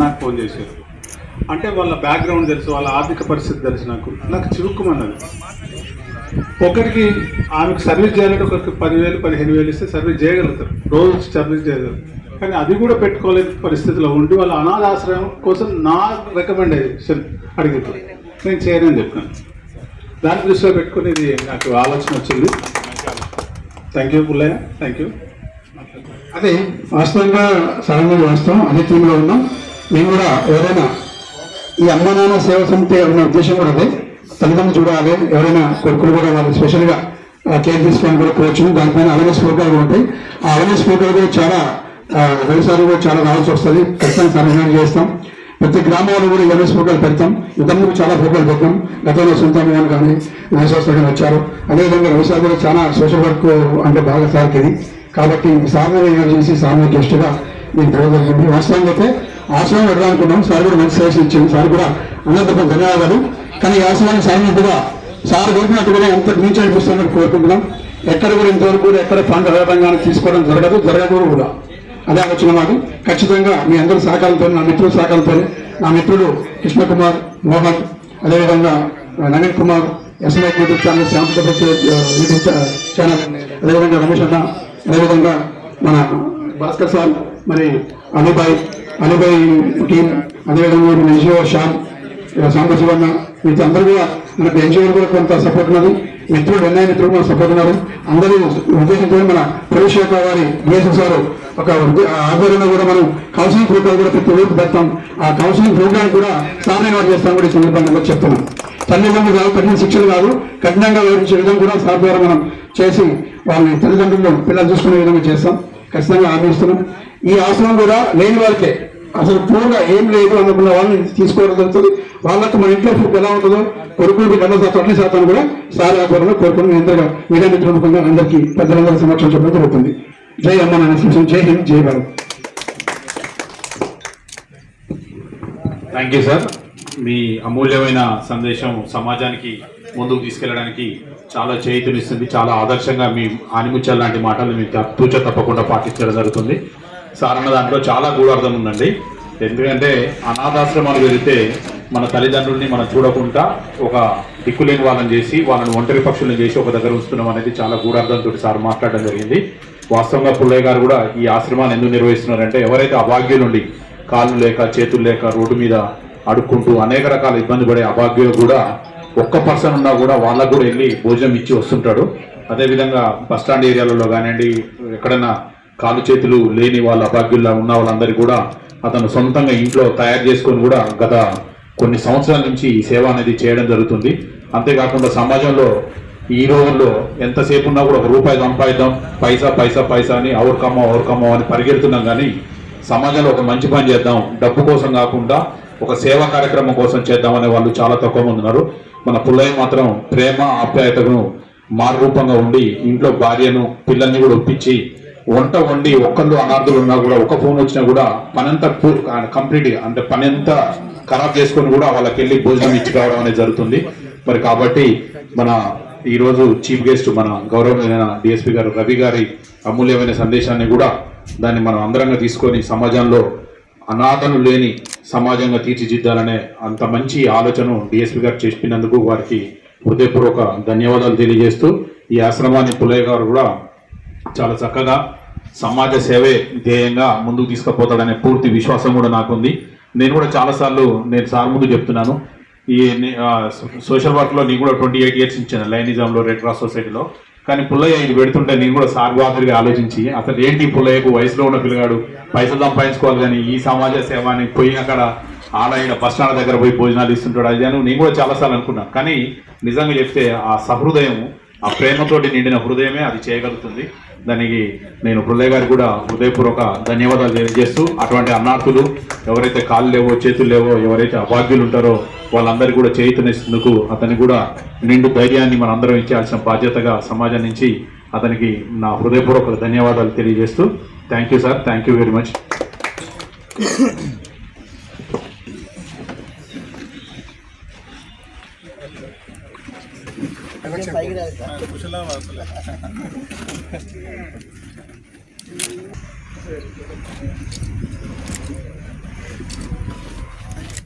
నాకు ఫోన్ చేశారు. అంటే వాళ్ళ బ్యాక్గ్రౌండ్ తెలుసు, వాళ్ళ ఆర్థిక పరిస్థితి తెలుసు. నాకు చిరుక్కుమన్నది. ఒకరికి ఆమెకు సర్వీస్ చేయాలంటే ఒకరికి 10,000 15,000 ఇస్తే సర్వీస్ చేయగలుగుతారు, రోజు సర్వీస్ చేయగలుగుతారు. కానీ అది కూడా పెట్టుకోలేని పరిస్థితిలో ఉండి వాళ్ళ అనాథాశ్రయం కోసం నా రికమెండేషన్ అడిగింది. నేను చేయనని చెప్పాను. దాన్ని దృష్టిలో పెట్టుకుని ఇది నాకు ఆలోచన వచ్చింది. Thank you Pullayya, thank you. అదే వాస్తవంగా సడన్గా వాస్తవం అదే టీంలో ఉన్నాం మేము కూడా. ఎవరైనా ఈ అమ్మ నాన్న సేవ సమితి ఉన్న ఉద్దేశం కూడా అదే. తల్లిదండ్రులు చూడాలి, ఎవరైనా కొడుకులు కూడా వాళ్ళు స్పెషల్గా కేర్ తీసుకోవడానికి కూడా కోవచ్చు. దానిపైన అవేర్నెస్ ప్రోగ్రామ్ ఉంటాయి. ఆ అవేర్నెస్ ప్రోగ్రామ్ కూడా చాలా వ్యవసాయాలు కూడా చాలా రావాల్సి వస్తుంది. ఖచ్చితంగా సర్వే చేస్తాం. ప్రతి గ్రామాల్లో కూడా అవేర్నెస్ ప్రోగ్రాలు పెడతాం. ఇంతకుముందు చాలా ప్రోగ్రాలు పెట్టాం. గతంలో సుందరమోహన్ కానీ వ్యవసాయ వచ్చారు. అదేవిధంగా వ్యవసాయం కూడా చాలా సోషల్ వర్క్ అంటే బాగా సార్కి ఇది. కాబట్టి సార్ని చేసి సార్ని గెస్ట్గా నేను తెలియజేయండి. వాస్తవంగా అయితే ఆశ్రమం వెళ్ళాలనుకున్నాం. సార్ కూడా మంచి సజెషన్ ఇచ్చింది. సార్ కూడా అనంతపురం ధన్యవాదాలు. కానీ ఈ ఆశ్రమాన్ని సాగినట్టుగా సార్ కోరుకున్నట్టుగానే అంత మించి అనిపిస్తున్నట్టు కోరుకుంటున్నాం. ఎక్కడ కూడా ఇంతవరకు కూడా ఎక్కడ ఫండ్ తెలంగాణ తీసుకోవడం జరగదు కూడా. అదే ఆలోచన మాకు. ఖచ్చితంగా మీ అందరి సహకారంతో, నా మిత్రుల సహకారంతో, నా మిత్రులు కృష్ణకుమార్, మోహన్, అదేవిధంగా Naveen Kumar, SMI YouTube channel, Shyama Prasad YouTube channel, అదేవిధంగా రమేష్ అన్న, అదేవిధంగా మన భాస్కర్ సార్, మరి అలీబాయ్ టీం, అదేవిధంగా మన ఎన్జిఓ శ్యామ్, సాంబశివన్న, వీటి అందరూ కూడా మనకు ఎన్జిఓ కూడా కొంత సపోర్ట్ ఉన్నది. మిత్రులు ఎన్ఐ మిత్రులు కూడా సపోర్ట్ ఉన్నారు. అందరూ ఉద్దేశంతో మన పురుష్ యొక్క వారి డిఎస్ఎస్ సార్ ఒక ఆధ్వర్యంలో కూడా మనం కౌన్సిలింగ్ ప్రోగ్రామ్ కూడా ప్రతి ఊరికి పెడతాం. ఆ కౌన్సిలింగ్ ప్రోగ్రామ్ కూడా సాధారణ చేస్తాం కూడా ఈ సందర్భంగా చెప్తున్నాం. తల్లిదండ్రులు కాదు, కఠిన శిక్షలు కాదు, కఠినంగా వివరించే విధంగా కూడా సార్ ద్వారా మనం చేసి వాళ్ళని తల్లిదండ్రులు పిల్లలు చూసుకునే విధంగా చేస్తాం. ఖచ్చితంగా ఆలోచిస్తున్నాం. ఈ ఆశ్రమం కూడా లేని వాళ్ళకే, అసలు పూర్గా ఏం లేదు అనుకున్న వాళ్ళని తీసుకోవడం జరుగుతుంది. వాళ్ళకు మన ఇంట్లో ఫుడ్ ఎలా ఉంటుందో కొడుకులకి 100% 20% కూడా సార్ ఆధ్వర్యంలో కోరుకుని ఎంతగా మీడియా మిత్రులుగా అందరికీ పెద్దలందరి సమక్షం చెప్పడం జరుగుతుంది. జై అమ్మ నాన్న, జై హింద్, జై భారత్. Thank you sir. మీ అమూల్యమైన సందేశం సమాజానికి ముందుకు తీసుకెళ్ళడానికి చాలా చేయూతనిస్తుంది. చాలా ఆదర్శంగా మీ ఆనిముత్యాలు లాంటి మాటలు మీకు తూచ తప్పకుండా పాటించడం జరుగుతుంది. సార్ అన్న దాంట్లో చాలా గూఢార్థం ఉందండి. ఎందుకంటే అనాథాశ్రమాలు వెళితే మన తల్లిదండ్రుల్ని మనం చూడకుండా ఒక దిక్కులేని వాళ్ళని చేసి వాళ్ళని ఒంటరి పక్షులను చేసి ఒక దగ్గర ఉంచుతున్నాం అనేది చాలా గూఢార్థంతో సార్ మాట్లాడడం జరిగింది. వాస్తవంగా పుల్లయ్య గారు కూడా ఈ ఆశ్రమాన్ని ఎందుకు నిర్వహిస్తున్నారంటే ఎవరైతే అభాగ్యులుండి కాళ్ళు లేక చేతులు లేక రోడ్డు మీద అడుక్కుంటూ అనేక రకాల ఇబ్బంది పడే అభాగ్యులు కూడా ఒక్క పర్సన్ ఉన్నా కూడా వాళ్ళకు కూడా వెళ్ళి భోజనం ఇచ్చి వస్తుంటాడు. అదేవిధంగా బస్టాండ్ ఏరియాలలో కానివ్వండి, ఎక్కడైనా కాలు చేతులు లేని వాళ్ళ అభాగ్యుల్లో ఉన్న వాళ్ళందరికీ కూడా అతను సొంతంగా ఇంట్లో తయారు చేసుకొని కూడా గత కొన్ని సంవత్సరాల నుంచి ఈ సేవ అనేది చేయడం జరుగుతుంది. అంతేకాకుండా సమాజంలో ఈ రోజుల్లో ఎంతసేపు ఉన్నా కూడా ₹1 సంపాదిద్దాం, పైసా అని ఓవర్కమ్మో అని పరిగెడుతున్నాం. కానీ సమాజంలో ఒక మంచి పని చేద్దాం, డబ్బు కోసం కాకుండా ఒక సేవా కార్యక్రమం కోసం చేద్దామనే వాళ్ళు చాలా తక్కువ మంది ఉన్నారు. మన పుల్లయ్య మాత్రం ప్రేమ ఆప్యాయతను మారు రూపంగా ఉండి ఇంట్లో భార్యను పిల్లల్ని కూడా ఒప్పించి వంట వండి ఒక్కళ్ళు అనార్థులు ఉన్నా కూడా ఒక ఫోన్ వచ్చినా కూడా పనంతా కంప్లీట్గా అంటే పనంతా ఖరాబ్ చేసుకొని కూడా వాళ్ళకి వెళ్ళి భోజనం ఇచ్చి రావడం అనేది జరుగుతుంది. మరి కాబట్టి మన ఈరోజు చీఫ్ గెస్ట్ మన గౌరవమైన డిఎస్పీ గారు రవి గారి అమూల్యమైన సందేశాన్ని కూడా దాన్ని మనం అందరంగా తీసుకొని సమాజంలో అనాథలు లేని సమాజంగా తీర్చిదిద్దాలనే అంత మంచి ఆలోచన డిఎస్పీ గారు చేసినందుకు వారికి హృదయపూర్వక ధన్యవాదాలు తెలియజేస్తూ ఈ ఆశ్రమాన్ని పుల్లయ్య గారు కూడా చాలా చక్కగా సమాజ సేవే ధ్యేయంగా ముందుకు తీసుకుపోతాడనే పూర్తి విశ్వాసం కూడా నాకుంది. నేను కూడా చాలాసార్లు నేను సార్ ముందు చెప్తున్నాను, ఈ సోషల్ వర్క్లో నేను కూడా 28 years ఇచ్చాను లైనిజంలో, రెడ్ క్రాస్ సొసైటీలో. కానీ పుల్లయ్య ఇది పెడుతుంటే నేను కూడా సార్ మాదిరిగా ఆలోచించి అసలు ఏంటి పుల్లయ్యకు వయసులో ఉన్న పిల్లగాడు పైసలు సంపాదించుకోవాలి కానీ ఈ సమాజ సేవ అని పోయి అక్కడ ఆడ బస్టాండ్ దగ్గర పోయి భోజనాలు ఇస్తుంటాడు అది అని నేను కూడా చాలాసార్లు అనుకున్నాను. కానీ నిజంగా చెప్తే ఆ సహృదయం, ఆ ప్రేమతోటి నిండిన హృదయమే అది చేయగలుగుతుంది. దానికి నేను పుల్లయ్య గారికి కూడా హృదయపూర్వక ధన్యవాదాలు తెలియజేస్తూ అటువంటి అన్నార్థులు ఎవరైతే కాళ్ళు లేవో చేతులు లేవో ఎవరైతే అభాగ్యులు ఉంటారో వాళ్ళందరికీ కూడా చేయూతనిస్తేందుకు అతనికి కూడా నిండు ధైర్యాన్ని మనం అందరం ఇచ్చాల్సిన బాధ్యతగా సమాజం నుంచి అతనికి నా హృదయపూర్వక ధన్యవాదాలు తెలియజేస్తూ thank you sir, thank you very much. Kushala